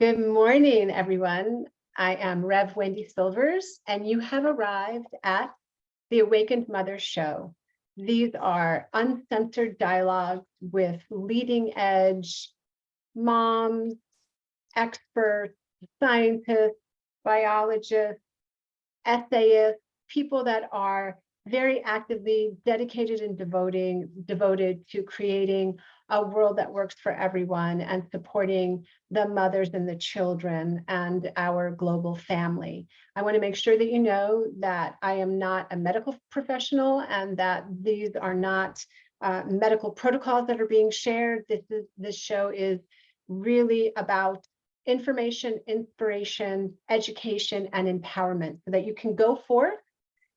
Good morning, everyone. I am Rev Wendy Silvers, and you have arrived at the Awakened Mother Show. These are uncensored dialogues with leading edge moms, experts, scientists, biologists, essayists, people that are very actively dedicated and devoted to creating a world that works for everyone and supporting the mothers and the children and our global family. I want to make sure that you know that I am not a medical professional and that these are not medical protocols that are being shared. This show is really about information, inspiration, education, and empowerment so that you can go forth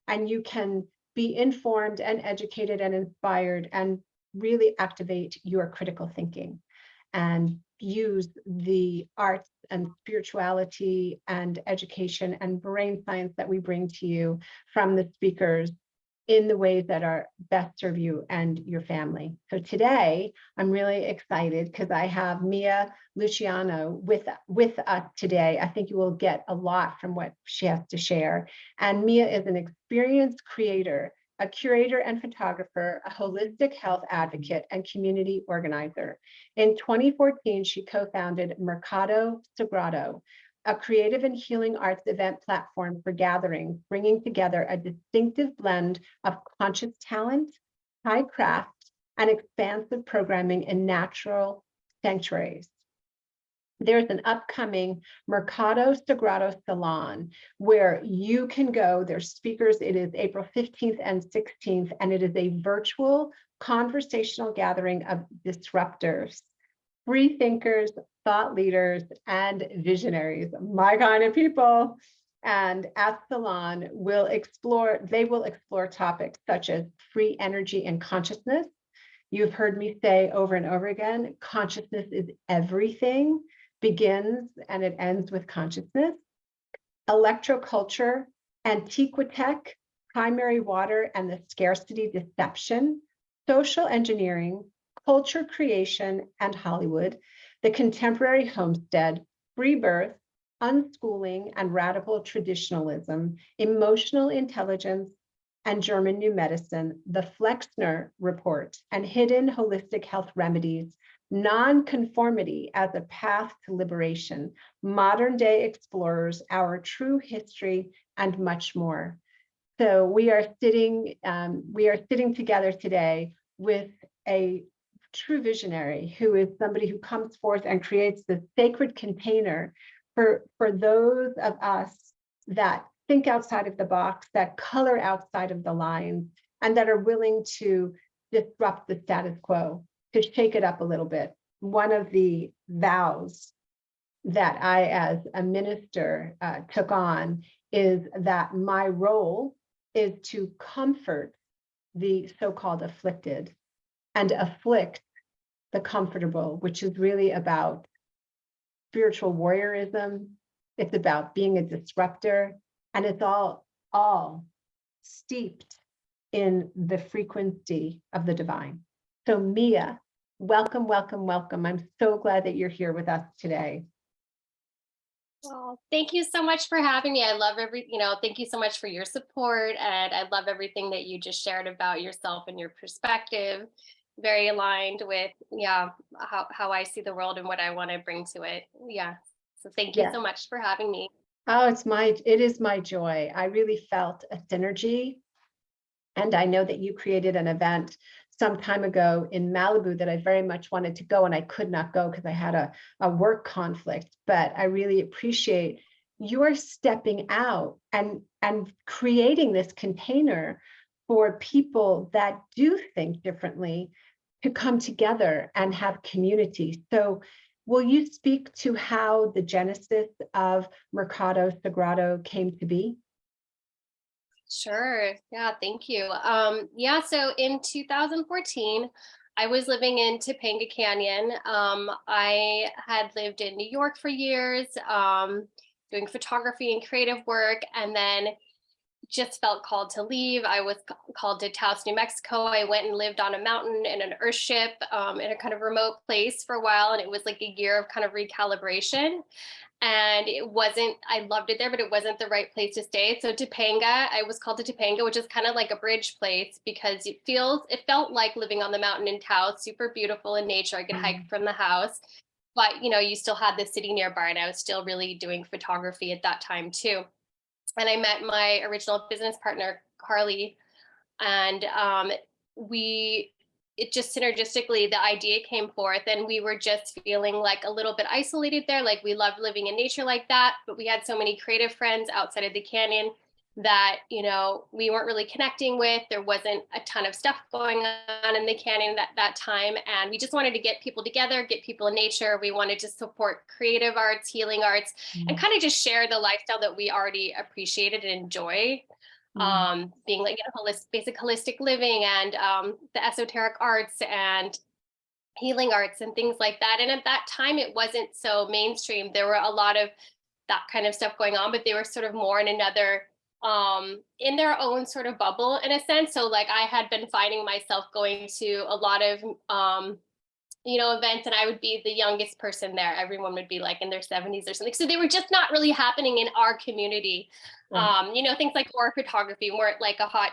and you can be informed and educated and inspired and really activate your critical thinking and use the arts and spirituality and education and brain science that we bring to you from the speakers in the ways that are best serve you and your family. So today, I'm really excited because I have Mia Luciano with us today. I think you will get a lot from what she has to share. And Mia is an experienced creator, a curator and photographer, a holistic health advocate, and community organizer. In 2014, she co-founded Mercado Sagrado, a creative and healing arts event platform for gatherings, bringing together a distinctive blend of conscious talent, high craft, and expansive programming in natural sanctuaries. There's an upcoming Mercado Sagrado Salon where you can go. There's speakers. It is April 15th and 16th, and it is a virtual conversational gathering of disruptors, free thinkers, thought leaders, and visionaries, my kind of people. And at Salon, they will explore topics such as free energy and consciousness. You've heard me say over and over again, consciousness is everything, begins and it ends with consciousness. Electroculture, antiquitech, primary water and the scarcity deception, social engineering, culture creation and Hollywood, the contemporary homestead, free birth, unschooling and radical traditionalism, emotional intelligence and German new medicine, the Flexner Report, and hidden holistic health remedies, non-conformity as a path to liberation, modern day explorers, our true history, and much more. So we are sitting together today with a true visionary who is somebody who comes forth and creates the sacred container for those of us that think outside of the box, that color outside of the lines, and that are willing to disrupt the status quo, to shake it up a little bit. One of the vows that I, as a minister, took on is that my role is to comfort the so-called afflicted and afflict the comfortable, which is really about spiritual warriorism. It's about being a disruptor, and it's all steeped in the frequency of the divine. So Mia, welcome, welcome, welcome. I'm so glad that you're here with us today. Well, thank you so much for having me. I love thank you so much for your support. And I love everything that you just shared about yourself and your perspective. Very aligned with, how I see the world and what I want to bring to it. Yeah. So thank you so much for having me. Oh, it is my joy. I really felt a synergy. And I know that you created an event some time ago in Malibu that I very much wanted to go, and I could not go because I had a work conflict. But I really appreciate your stepping out and creating this container for people that do think differently to come together and have community. So will you speak to how the genesis of Mercado Sagrado came to be? Sure. Yeah, thank you. So in 2014, I was living in Topanga Canyon. I had lived in New York for years, doing photography and creative work. And then just felt called to leave. I was called to Taos, New Mexico. I went and lived on a mountain in an earth ship in a kind of remote place for a while. And it was like a year of kind of recalibration. And it wasn't, I loved it there, but it wasn't the right place to stay. So Topanga, I was called to Topanga, which is kind of like a bridge place because it felt like living on the mountain in Taos, super beautiful in nature. I could hike from the house, but you still had the city nearby, and I was still really doing photography at that time too. And I met my original business partner, Carly, and we it just synergistically the idea came forth, and we were just feeling like a little bit isolated there. Like we loved living in nature like that, but we had so many creative friends outside of the canyon that we weren't really connecting with. There wasn't a ton of stuff going on in the canyon at that time, and we just wanted to get people together, get people in nature. We wanted to support creative arts, healing arts, and kind of just share the lifestyle that we already appreciated and enjoy, being like basic holistic living and the esoteric arts and healing arts and things like that. And at that time, it wasn't so mainstream. There were a lot of that kind of stuff going on, but they were sort of more in another in their own sort of bubble in a sense. So like I had been finding myself going to a lot of events, and I would be the youngest person there. Everyone would be like in their 70s or something. So they were just not really happening in our community. Things like horror photography weren't like a hot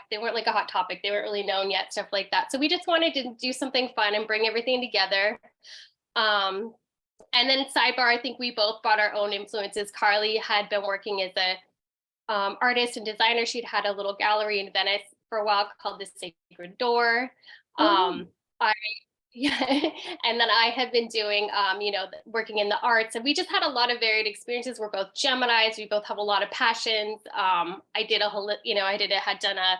topic. They weren't really known yet, stuff like that. So we just wanted to do something fun and bring everything together. And then sidebar, I think we both brought our own influences. Carly had been working as a artist and designer. She'd had a little gallery in Venice for a while called the Sacred Door. Yeah. And then I have been doing, working in the arts, and we just had a lot of varied experiences. We're both Geminis. We both have a lot of passions. I had done a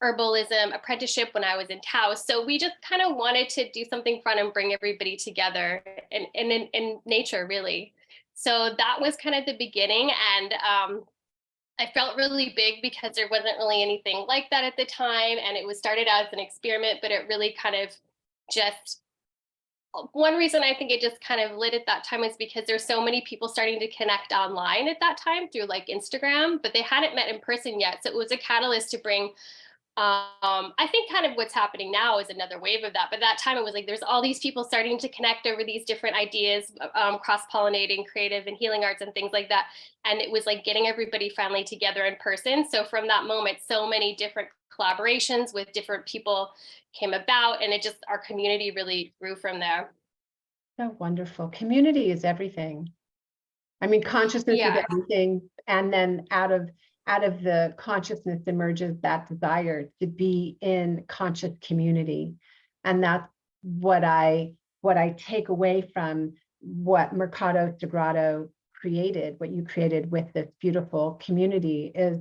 herbalism apprenticeship when I was in Taos. So we just kind of wanted to do something fun and bring everybody together in nature, really. So that was kind of the beginning. And I felt really big because there wasn't really anything like that at the time. And it was started out as an experiment, but it really kind of just, one reason I think it just kind of lit at that time is because there's so many people starting to connect online at that time through like Instagram, but they hadn't met in person yet. So it was a catalyst to bring, I think kind of what's happening now is another wave of that. But that time it was like, there's all these people starting to connect over these different ideas, cross-pollinating creative and healing arts and things like that. And it was like getting everybody finally together in person. So from that moment, so many different collaborations with different people came about, and our community really grew from there. So wonderful. Community is everything. I mean, consciousness is everything. And then out of the consciousness emerges that desire to be in conscious community. And that's what I take away from what Mercado Sagrado created, what you created with this beautiful community, is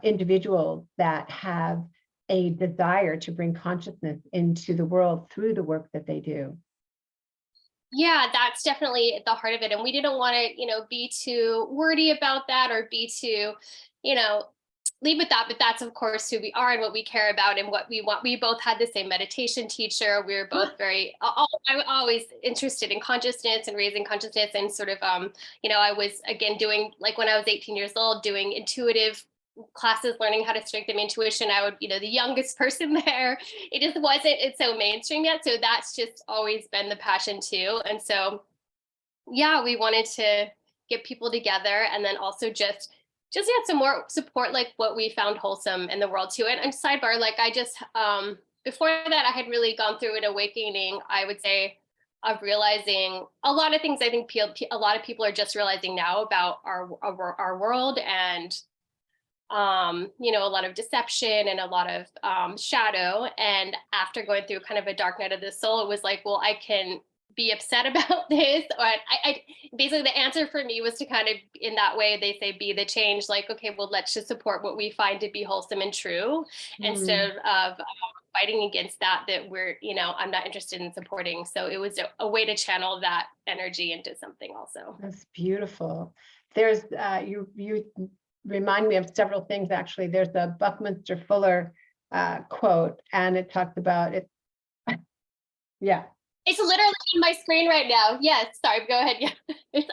individuals that have a desire to bring consciousness into the world through the work that they do. Yeah, that's definitely at the heart of it. And we didn't want to, be too wordy about that or be too, lead with that. But that's, of course, who we are and what we care about and what we want. We both had the same meditation teacher. We were both very, I was always interested in consciousness and raising consciousness, and sort of, I was, again, doing, like when I was 18 years old, doing intuitive classes, learning how to strengthen intuition. I would, the youngest person there. It's so mainstream yet. So that's just always been the passion too. And so, yeah, we wanted to get people together, and then also just get some more support, like what we found wholesome in the world too. And sidebar, like I just, before that, I had really gone through an awakening, I would say, of realizing a lot of things. I think a lot of people are just realizing now about our world, and a lot of deception and a lot of shadow. And after going through kind of a dark night of the soul, it was like, well, I can be upset about this. Or I basically, the answer for me was to kind of, in that way, they say, be the change. Like, okay, well, let's just support what we find to be wholesome and true, instead of fighting against that we're, I'm not interested in supporting. So it was a way to channel that energy into something also. That's beautiful. There's you remind me of several things, actually. There's a Buckminster Fuller quote, and it talks about it. Yeah. It's literally on my screen right now. Yes. Sorry, go ahead. Yeah.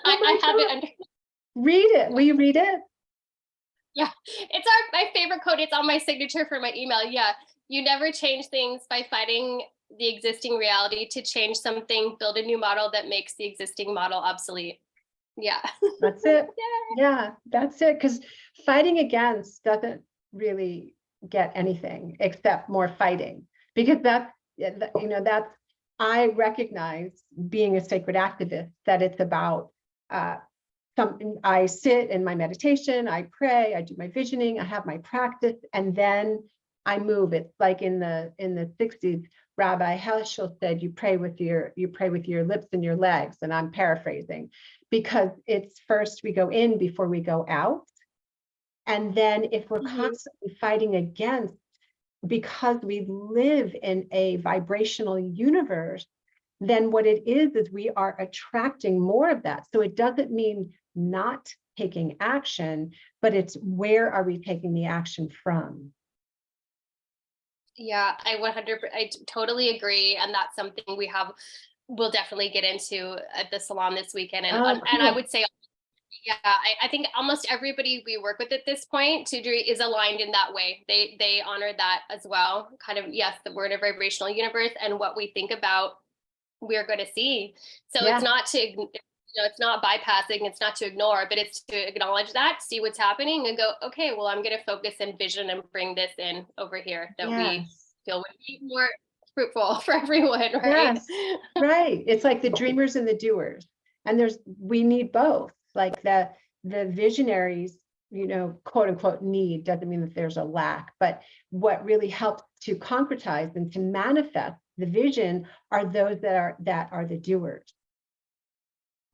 I have it under. Read it. Will you read it? Yeah, it's my favorite quote. It's on my signature for my email. Yeah, you never change things by fighting the existing reality to change something, build a new model that makes the existing model obsolete. Yeah. That's it. Yeah. Yeah, that's it. Because fighting against doesn't really get anything except more fighting. Because that's, you know, that's, I recognize being a sacred activist that it's about something. I sit in my meditation, I pray, I do my visioning, I have my practice, and then I move. It's like in the 60s, Rabbi Heschel said, you pray with your lips and your legs, and I'm paraphrasing, because it's first we go in before we go out. And then if we're constantly fighting against, because we live in a vibrational universe, then what it is we are attracting more of that. So it doesn't mean not taking action, but it's where are we taking the action from? Yeah, I totally agree. And that's something we'll definitely get into at the salon this weekend. Oh, And I cool. would say, yeah, I think almost everybody we work with at this point to degree is aligned in that way. They honor that as well. Kind of, yes, the word of vibrational universe, and what we think about, we're going to see. So it's Yeah, not to, it's not bypassing, it's not to ignore, but it's to acknowledge that, see what's happening, and go, okay, well, I'm going to focus and vision and bring this in over here that we yes, feel would be more fruitful for everyone, right? yes, right. It's like the dreamers and the doers. And we need both. Like the visionaries, you know, quote unquote need, doesn't mean that there's a lack, but what really helps to concretize and to manifest the vision are those that are the doers.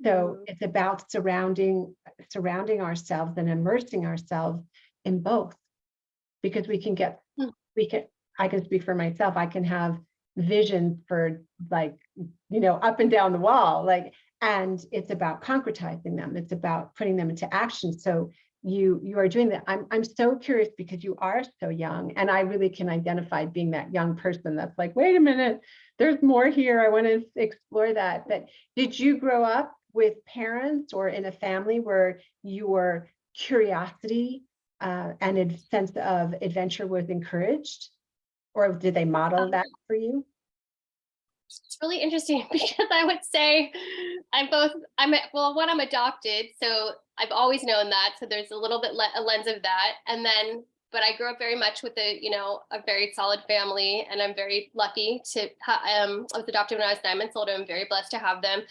So it's about surrounding ourselves and immersing ourselves in both, because Mhm. we can, I can speak for myself, I can have visions for, like, you know, up and down the wall, like, and it's about concretizing them. It's about putting them into action. So you are doing that. I'm so curious because you are so young, and I really can identify being that young person that's like, wait a minute, there's more here. I want to explore that. But did you grow up with parents or in a family where your curiosity and a sense of adventure was encouraged, or did they model that for you? It's really interesting because I would say I'm adopted, so I've always known that. So there's a little bit a lens of that. And then, but I grew up very much with a very solid family, and I'm very lucky to, I was adopted when I was 9 months old. And I'm very blessed to have them.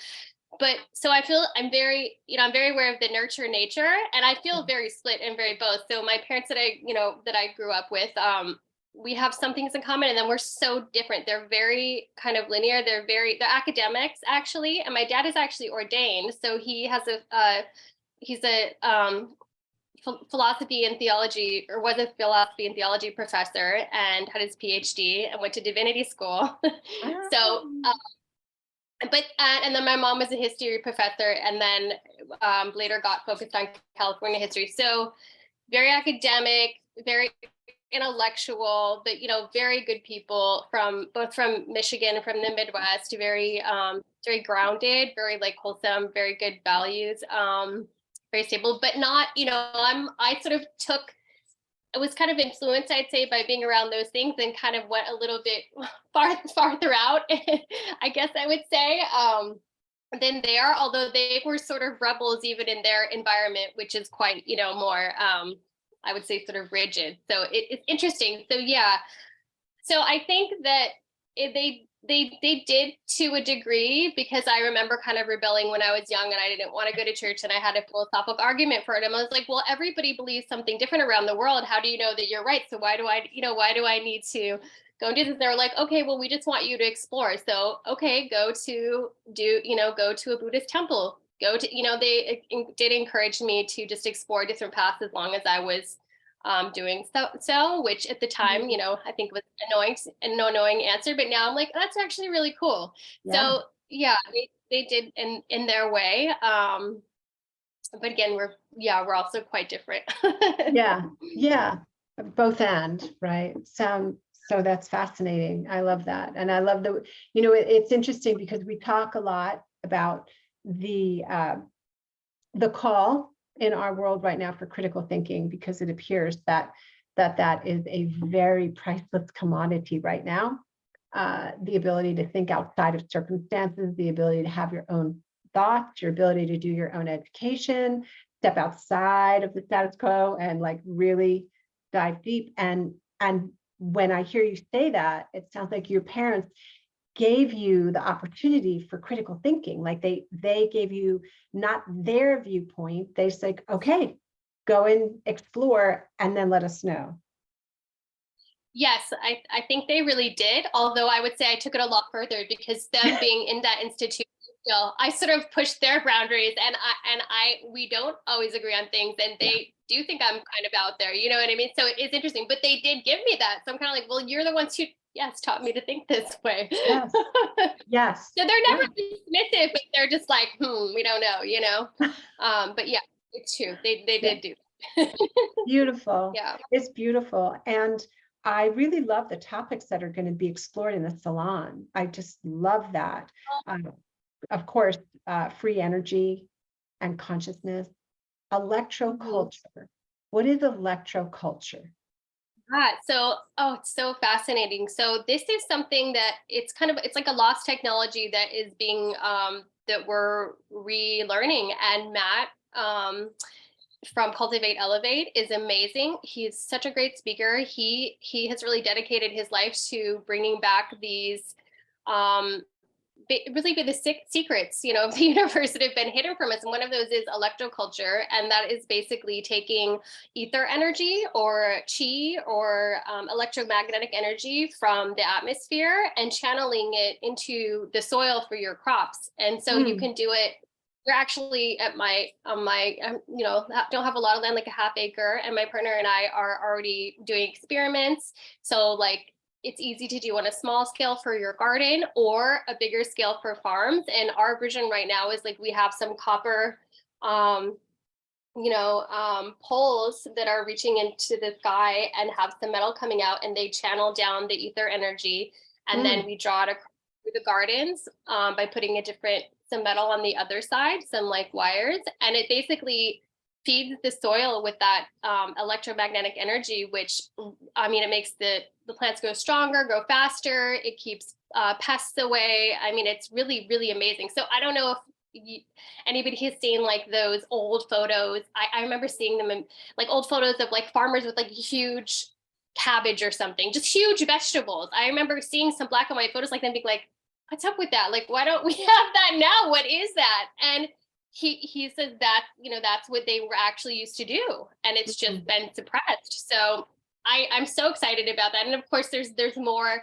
But so I feel I'm very aware of the nurture nature, and I feel very split and very both. So my parents that I grew up with, we have some things in common, and then we're so different. They're very kind of linear. They're academics actually, and my dad is actually ordained, so he's a philosophy and theology, or was a philosophy and theology professor, and had his PhD and went to divinity school. So Ah, and then my mom was a history professor, and then later got focused on California history. So very academic, very intellectual, but very good people from Michigan, from the Midwest, very grounded, very like wholesome, very good values, very stable, but not, I sort of I was kind of influenced, I'd say, by being around those things, and kind of went a little bit farther out, I guess I would say, than they are, although they were sort of rebels even in their environment, which is quite, more, I would say, sort of rigid. So it's interesting. So yeah, so I think that they did to a degree, because I remember kind of rebelling when I was young, and I didn't want to go to church, and I had a philosophical argument for it. And I was like, well, everybody believes something different around the world. How do you know that you're right? So why do I need to go and do this? They were like, okay, well, we just want you to explore. So okay, go to a Buddhist temple. They did encourage me to just explore different paths, as long as I was doing so, which at the time, I think was an annoying answer, but now I'm like, that's actually really cool. yeah, So yeah, they did in their way. But again, we're also quite different. yeah, yeah. Both and, right? So that's fascinating. I love that. And I love it's interesting because we talk a lot about the call in our world right now for critical thinking, because it appears that is a very priceless commodity right now. The ability to think outside of circumstances, the ability to have your own thoughts, your ability to do your own education, step outside of the status quo and like really dive deep. And when I hear you say that, it sounds like your parents gave you the opportunity for critical thinking. Like they gave you not their viewpoint. They said, okay, go and explore and then let us know. Yes, I think they really did. Although I would say I took it a lot further, because them being in that institution, I sort of pushed their boundaries, and we don't always agree on things, and they do think I'm kind of out there. You know what I mean? So it's interesting, but they did give me that. So I'm kind of like, well, you're the ones who, yes, taught me to think this way. Yes. Yes. So they're never dismissive, but they're just like, we don't know, you know. But yeah, it's true. They did do that. Beautiful. Yeah. It's beautiful. And I really love the topics that are going to be explored in the salon. I just love that. Of course, free energy and consciousness, electroculture. What is electroculture? It's so fascinating. So this is something that it's like a lost technology that is being that we're relearning. And Matt from Cultivate Elevate is amazing. He's such a great speaker. He has really dedicated his life to bringing back these really be the secrets, of the universe that have been hidden from us. And one of those is electroculture. And that is basically taking ether energy or chi or electromagnetic energy from the atmosphere and channeling it into the soil for your crops. And so you can do it. We're actually at don't have a lot of land, like a half acre, and my partner and I are already doing experiments. So like, it's easy to do on a small scale for your garden or a bigger scale for farms. And our vision right now is like, we have some copper, poles that are reaching into the sky and have some metal coming out, and they channel down the ether energy. And then we draw it across through the gardens by putting some metal on the other side, some like wires. And it basically feeds the soil with that electromagnetic energy, which, it makes the plants grow stronger, grow faster. It keeps pests away. It's really, really amazing. So I don't know if anybody has seen like those old photos. I remember seeing them in like old photos of like farmers with like huge cabbage or something, just huge vegetables. I remember seeing some black and white photos like them being like, what's up with that? Like, why don't we have that now? What is that? And he says that, that's what they were actually used to do. And it's just been suppressed. So I'm so excited about that. And of course, there's more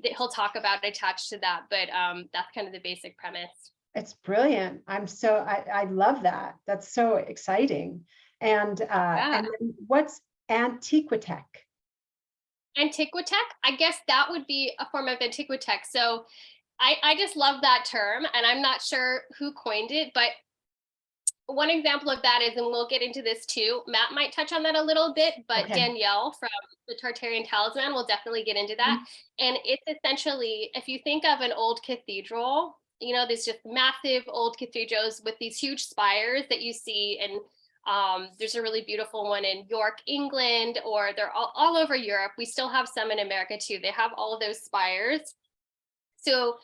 that he'll talk about attached to that, but that's kind of the basic premise. It's brilliant. I love that. That's so exciting. And then what's antiquitech? Antiquitech, I guess that would be a form of antiquitech. So I just love that term, and I'm not sure who coined it, but one example of that is, and we'll get into this too, Matt might touch on that a little bit, but Danielle from the Tartarian Talisman will definitely get into that. And it's essentially, if you think of an old cathedral, there's just massive old cathedrals with these huge spires that you see. And there's a really beautiful one in York, England, or they're all over Europe. We still have some in America too. They have all of those spires. So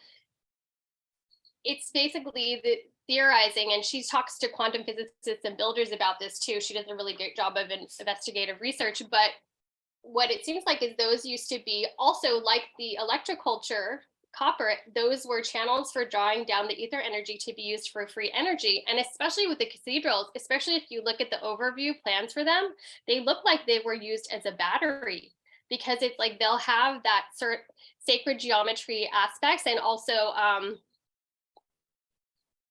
it's basically the theorizing, and she talks to quantum physicists and builders about this too. She does a really great job of investigative research, but what it seems like is those used to be also like the electroculture copper. Those were channels for drawing down the ether energy to be used for free energy. And especially with the cathedrals, especially if you look at the overview plans for them, they look like they were used as a battery, because it's like they'll have that sacred geometry aspects. And also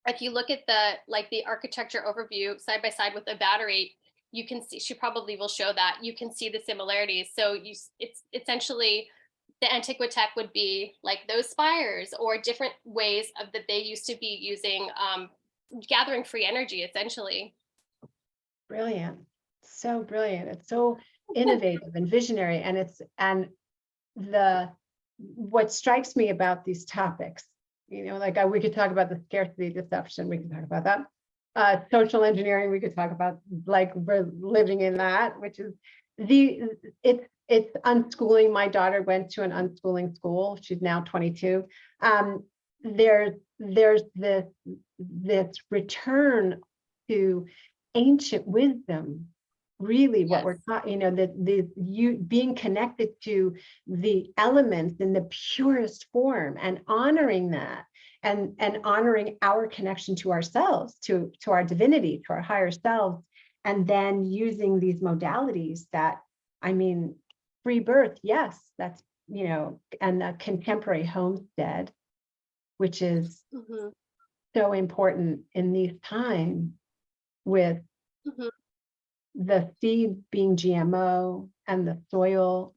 if you look at the architecture overview side by side with a battery, you can see, she probably will show that, you can see the similarities. So it's essentially, the antiquitech would be like those spires or different ways of that they used to be using, gathering free energy, essentially. Brilliant. So brilliant. It's so innovative and visionary. And what strikes me about these topics, like we could talk about the scarcity disruption, we can talk about that. social engineering, we could talk about, like, we're living in that, which is it's unschooling. My daughter went to an unschooling school. She's now 22. There's this return to ancient wisdom, really what Yes. we're talking, you being connected to the elements in the purest form and honoring that, and honoring our connection to ourselves, to our divinity, to our higher selves, and then using these modalities that, I mean, free birth, yes, that's, and the contemporary homestead, which is Mhm, so important in these times, with mhm. the seeds being GMO and the soil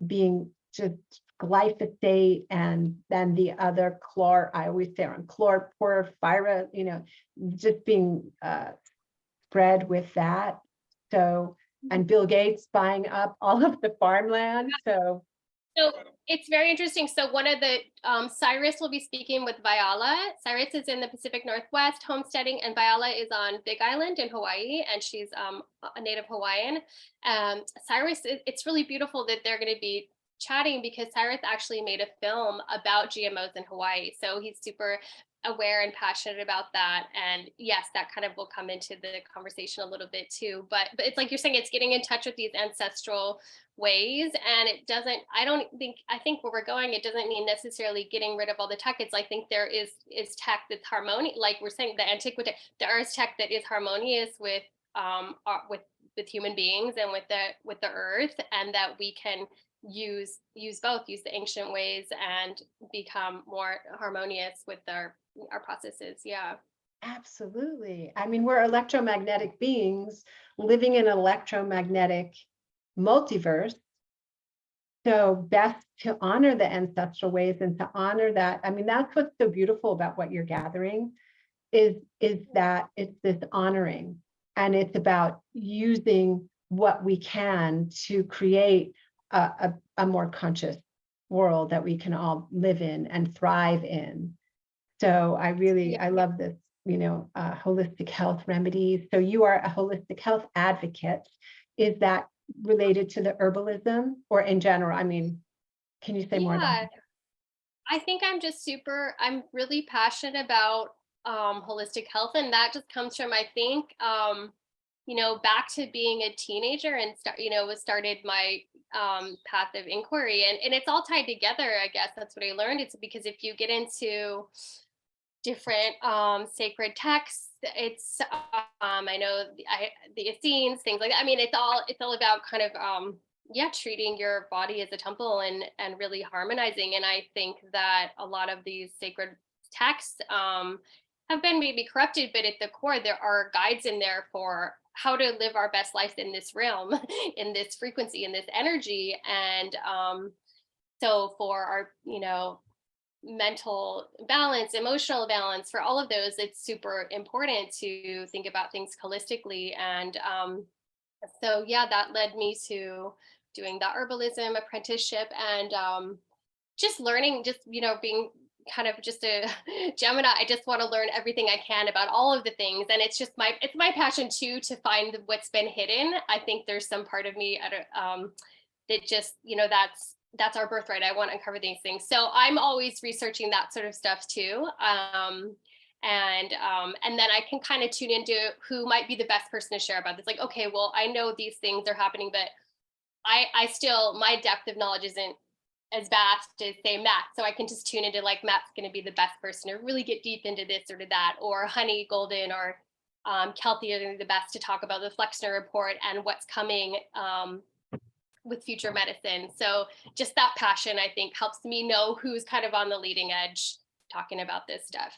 being just glyphosate, and then the other I always say on chlorpyrifos, just being spread with that. So, and Bill Gates buying up all of the farmland. So So it's very interesting. So one of the Cyrus will be speaking with Viola. Cyrus is in the Pacific Northwest homesteading, and Viola is on Big Island in Hawaii, and she's a native Hawaiian. Cyrus, it's really beautiful that they're going to be chatting, because Cyrus actually made a film about GMOs in Hawaii. So he's super aware and passionate about that. And yes, that kind of will come into the conversation a little bit too. But it's like you're saying, it's getting in touch with these ancestral ways, and it doesn't, I think where we're going, it doesn't mean necessarily getting rid of all the tech. It's, I think there is tech that's harmonious, like we're saying, the antiquitech, there is tech that is harmonious with with human beings and with the earth, and that we can use both, use the ancient ways and become more harmonious with our processes. Yeah. absolutely. I mean, we're electromagnetic beings living in an electromagnetic multiverse. So best to honor the ancestral ways and to honor that. I mean, that's what's so beautiful about what you're gathering, is that it's this honoring, and it's about using what we can to create a more conscious world that we can all live in and thrive in. So Yeah. I love this, holistic health remedies. So you are a holistic health advocate. Is that related to the herbalism, or in general? I mean, can you say more about Yeah. I think I'm really passionate about holistic health, and that just comes from, I think, back to being a teenager and was started my path of inquiry, and it's all tied together. I guess that's what I learned. It's because if you get into different sacred texts, it's I know the Essenes, things like that. I mean, it's all about kind of yeah, treating your body as a temple, and really harmonizing. And I think that a lot of these sacred texts have been maybe corrupted, but at the core there are guides in there for how to live our best life in this realm, in this frequency, in this energy. And so for our mental balance, emotional balance, for all of those, it's super important to think about things holistically. And so yeah, that led me to doing the herbalism apprenticeship, and just learning, just being kind of just a Gemini. I just want to learn everything I can about all of the things, and it's my passion too, to find what's been hidden. I think there's some part of me that just that's our birthright. I want to uncover these things, so I'm always researching that sort of stuff too. And then I can kind of tune into who might be the best person to share about this. Like, okay, well, I know these things are happening, but I still, my depth of knowledge isn't as vast as say Matt. So I can just tune into, like, Matt's going to be the best person to really get deep into this or to that, or Honey Golden or Kelty are going to be the best to talk about the Flexner Report and what's coming with future medicine. So just that passion, I think, helps me know who's kind of on the leading edge talking about this stuff.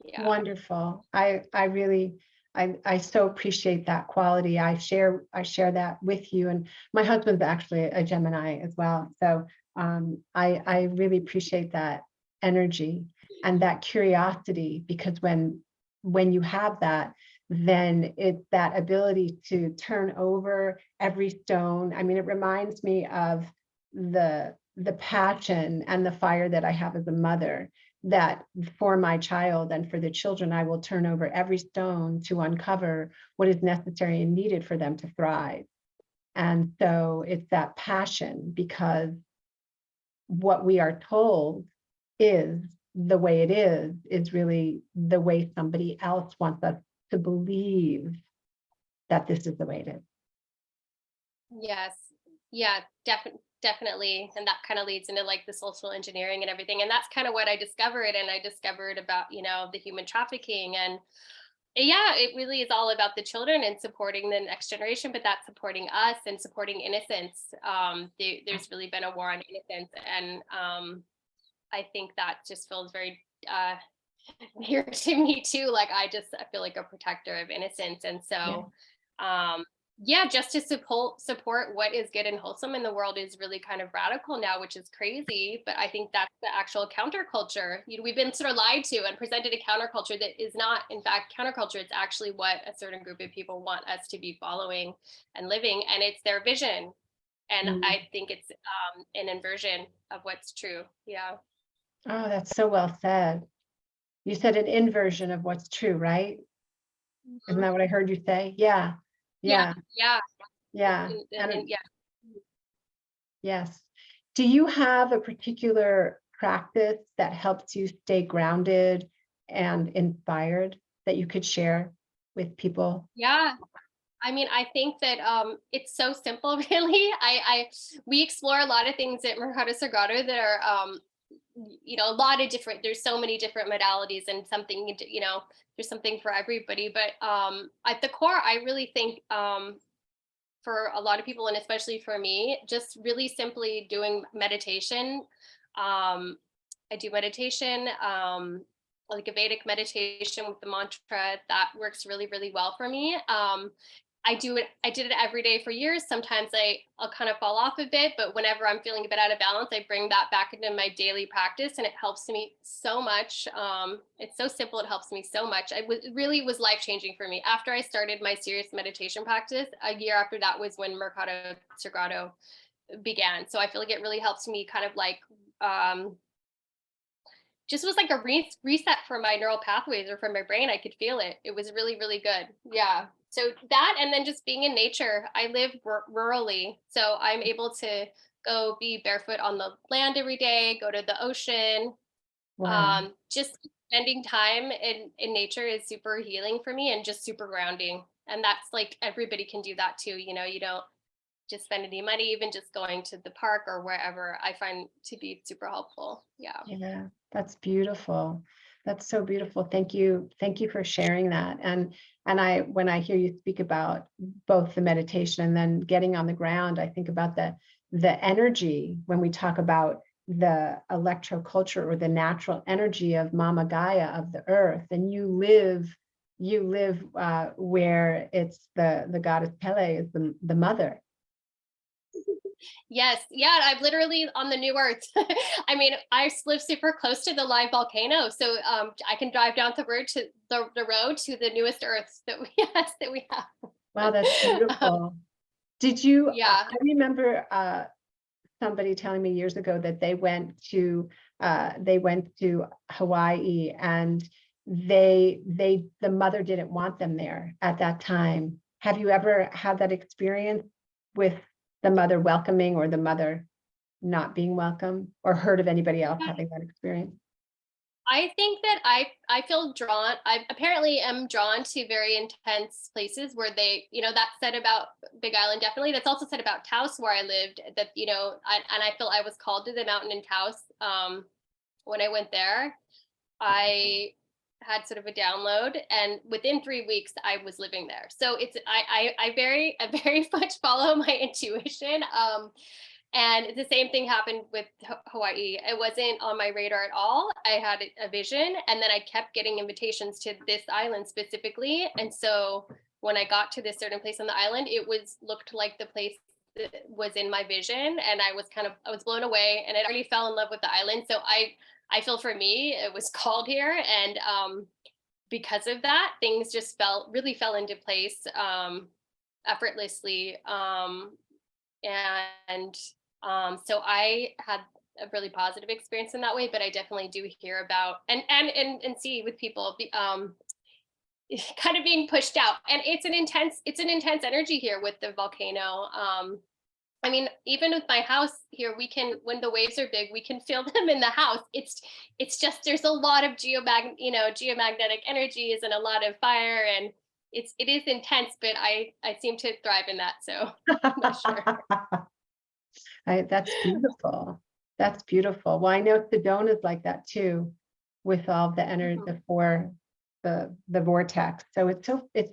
Yeah. Wonderful. I really, I so appreciate that quality. I share that with you. And my husband's actually a Gemini as well. So I really appreciate that energy and that curiosity, because when you have that, then it's that ability to turn over every stone. I mean, it reminds me of the passion and the fire that I have as a mother, that for my child and for the children, I will turn over every stone to uncover what is necessary and needed for them to thrive. And so it's that passion, because what we are told is the way it is really the way somebody else wants us to believe that this is the way it is. Yes. Yeah, definitely. And that kind of leads into like the social engineering and everything. And that's kind of what I discovered. And I discovered about, the human trafficking. And yeah, it really is all about the children and supporting the next generation, but that's supporting us and supporting innocence. There's really been a war on innocence. And I think that just feels very near to me too. Like I feel like a protector of innocence. And Yeah. so yeah, just to support what is good and wholesome in the world is really kind of radical now, which is crazy. But I think that's the actual counterculture. We've been sort of lied to and presented a counterculture that is not, in fact, counterculture. It's actually what a certain group of people want us to be following and living, and it's their vision. And Mm. I think it's an inversion of what's true. Yeah. Oh, that's so well said. You said an inversion of what's true, right? Isn't Mhm. that what I heard you say? Yeah. Yeah. Yeah. Yeah. Yeah. And yeah. Yes. Do you have a particular practice that helps you stay grounded and inspired that you could share with people? Yeah. I mean, I think that it's so simple, really. We explore a lot of things at Mercado Sagrado that are, a lot of different. There's so many different modalities, and something, there's something for everybody. But at the core, I really think for a lot of people, and especially for me, just really simply doing meditation. I do meditation, like a Vedic meditation with the mantra. That works really, really well for me. I do it. I did it every day for years. Sometimes I'll kind of fall off a bit, but whenever I'm feeling a bit out of balance, I bring that back into my daily practice, and it helps me so much. It's so simple. It helps me so much. It really was life changing for me. After I started my serious meditation practice, a year after that was when Mercado Sagrado began. So I feel like it really helps me kind of like just was like a reset for my neural pathways or for my brain. I could feel it. It was really, really good. Yeah. So that, and then just being in nature. I live rurally, so I'm able to go be barefoot on the land every day, go to the ocean. Wow. Just spending time in nature is super healing for me and just super grounding. And that's like everybody can do that too. You don't just spend any money, even just going to the park or wherever, I find to be super helpful. Yeah. Yeah, that's beautiful. That's so beautiful. Thank you. Thank you for sharing that. And when I hear you speak about both the meditation and then getting on the ground, I think about the energy when we talk about the electroculture or the natural energy of Mama Gaia, of the earth. And you live where it's the goddess Pele is the mother. Yes, yeah, I'm literally on the new earth. I mean, live super close to the live volcano, so I can drive down the road to the road to the newest earth that we yes, that we have. Wow, that's um, beautiful. Did you, yeah, I remember somebody telling me years ago that they went to Hawaii, and the mother didn't want them there at that time. Have you ever had that experience with the mother welcoming or the mother not being welcome, or heard of anybody else having that experience? I think that I feel drawn. I apparently am drawn to very intense places where they, that's said about Big Island. Definitely, that's also said about Taos, where I lived. That and I feel I was called to the mountain in Taos. When I went there, I had sort of a download, and within 3 weeks I was living there. So I very much follow my intuition. And the same thing happened with Hawaii. It wasn't on my radar at all. I had a vision, and then I kept getting invitations to this island specifically. And so when I got to this certain place on the island, looked like the place that was in my vision, and I was blown away, and I already fell in love with the island. So I feel for me it was called here, and because of that, things just fell into place effortlessly. And so I had a really positive experience in that way, but I definitely do hear about and see with people kind of being pushed out. And it's an intense energy here with the volcano. I mean, even with my house here, we can, when the waves are big, we can feel them in the house. It's just, there's a lot of geomagnetic energies and a lot of fire, and it is intense, but I seem to thrive in that. So I'm not sure. That's beautiful. That's beautiful. Well, I know Sedona is like that too, with all the energy, the vortex. So it's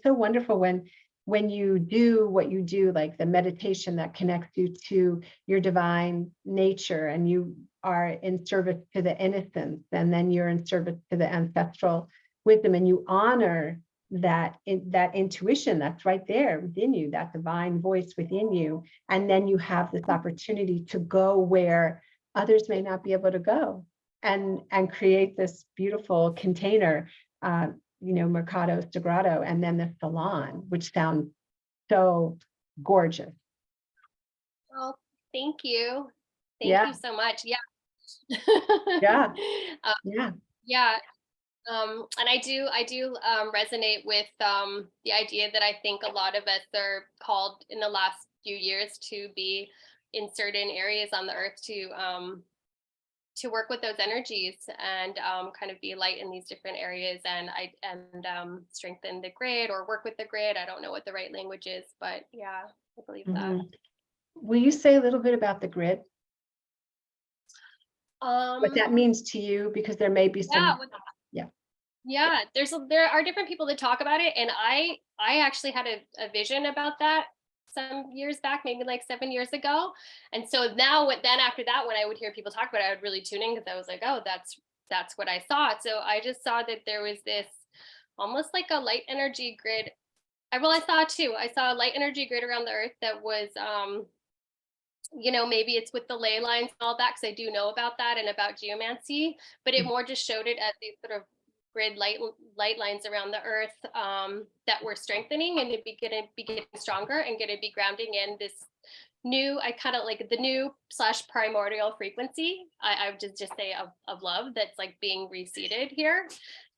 so wonderful when you do what you do, like the meditation that connects you to your divine nature, and you are in service to the innocence, and then you're in service to the ancestral wisdom, and you honor that intuition that's right there within you, that divine voice within you. And then you have this opportunity to go where others may not be able to go, and create this beautiful container, Mercado Sagrado, and then the salon, which sounds so gorgeous. Oh, thank you. Yeah. Thank you so much. Yeah. Yeah. Uh, Yeah. yeah. And I do resonate with the idea that I think a lot of us are called in the last few years to be in certain areas on the earth to work with those energies and kind of be light in these different areas, and strengthen the grid or work with the grid. I don't know what the right language is, but yeah, I believe that. Will you say a little bit about the grid? What that means to you, because there may be some. Yeah, there are different people that talk about it, and I actually had a vision about that some years back, maybe like 7 years ago. And so now, then after that, when I would hear people talk about it, I would really tune in, because I was like, oh, that's what I saw. So I just saw that there was this almost like a light energy grid. I saw it too. I saw a light energy grid around the earth that was maybe it's with the ley lines and all that, because I do know about that and about geomancy, but it more just showed it as these sort of grid light lines around the earth that were strengthening, and be getting stronger, and going to be grounding in this new, I kind of like the new / primordial frequency. I would just say of love that's like being reseeded here,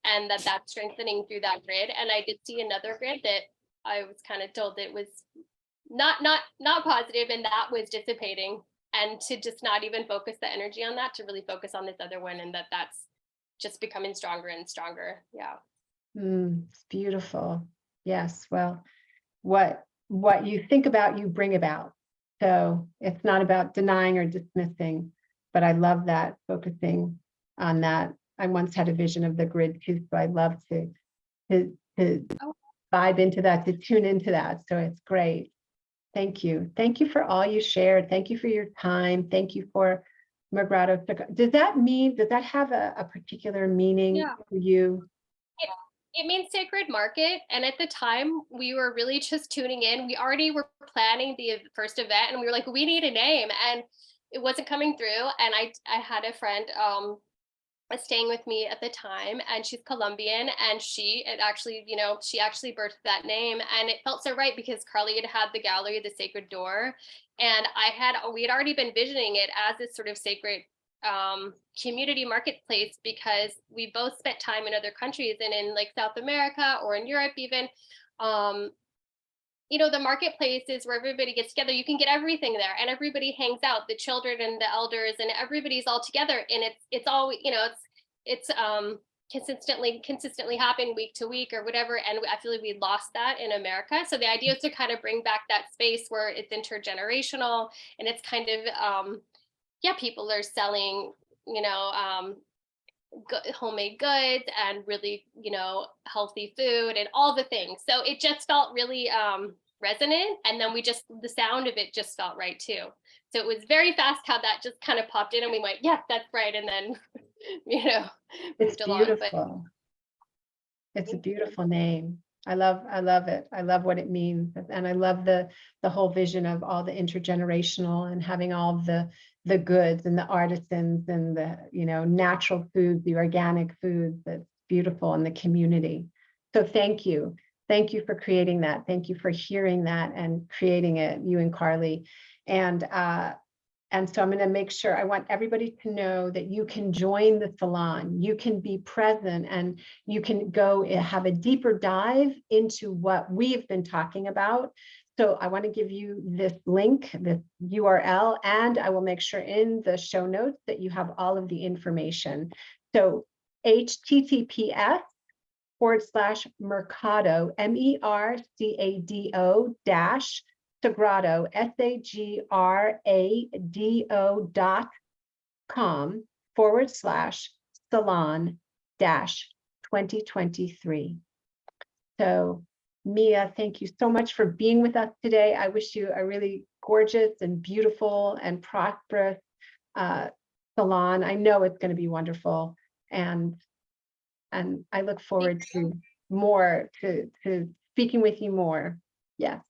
and that's strengthening through that grid. And I did see another grid that I was kind of told it was not positive, and that was dissipating, and to just not even focus the energy on that, to really focus on this other one, and that's just becoming stronger and stronger. Yeah. It's beautiful. Yes. Well, what you think about, you bring about. So it's not about denying or dismissing, but I love that, focusing on that. I once had a vision of the grid too, so I'd love to vibe into that, to tune into that. So it's great. Thank you. Thank you for all you shared. Thank you for your time. Thank you for Mercado. Does that have a particular meaning for you? It means sacred market. And at the time, we were really just tuning in. We already were planning the first event, and we were like, we need a name, and it wasn't coming through. And I had a friend was staying with me at the time, and she's Colombian, and she actually birthed that name, and it felt so right, because Carly had the gallery, the Sacred Door, and we had already been visioning it as this sort of sacred community marketplace, because we both spent time in other countries, and in like South America or in Europe even. The marketplaces where everybody gets together, you can get everything there, and everybody hangs out, the children and the elders, and everybody's all together, and it's all, it's consistently happen week to week or whatever. And I feel like we lost that in America. So the idea is to kind of bring back that space where it's intergenerational, and it's kind of people are selling homemade goods and really healthy food and all the things. So it just felt really resonant, and then the sound of it just felt right too. So it was very fast how that just kind of popped in, and we went, yeah, that's right. And then it's beautiful. It's a beautiful name. I love it. I love what it means, and I love the whole vision of all the intergenerational, and having all the goods and the artisans and the natural foods, the organic foods. That's beautiful in the community. So thank you for creating that. Thank you for hearing that and creating it, you and Carly. And And so I'm going to make sure, I want everybody to know that you can join the salon, you can be present, and you can go have a deeper dive into what we've been talking about. So I want to give you this link, this URL, and I will make sure in the show notes that you have all of the information. So https://mercado, MERCADO dash Sagrado, SAGRADO.com/salon-2023. So Mia, thank you so much for being with us today. I wish you a really gorgeous and beautiful and prosperous salon. I know it's going to be wonderful. And I look forward to more, to speaking with you more. Yes.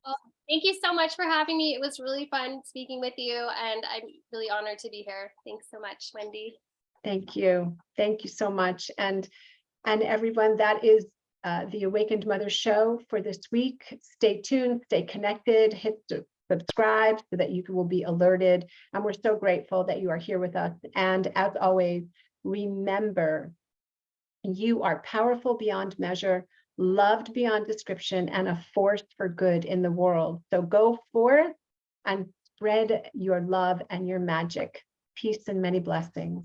Well, thank you so much for having me. It was really fun speaking with you, and I'm really honored to be here. Thanks so much, Wendy. Thank you. Thank you so much. And everyone, that is the Awakened Mother Show for this week. Stay tuned, stay connected, hit subscribe so that you will be alerted. And we're so grateful that you are here with us. And as always, remember, you are powerful beyond measure, loved beyond description, and a force for good in the world. So go forth and spread your love and your magic. Peace and many blessings.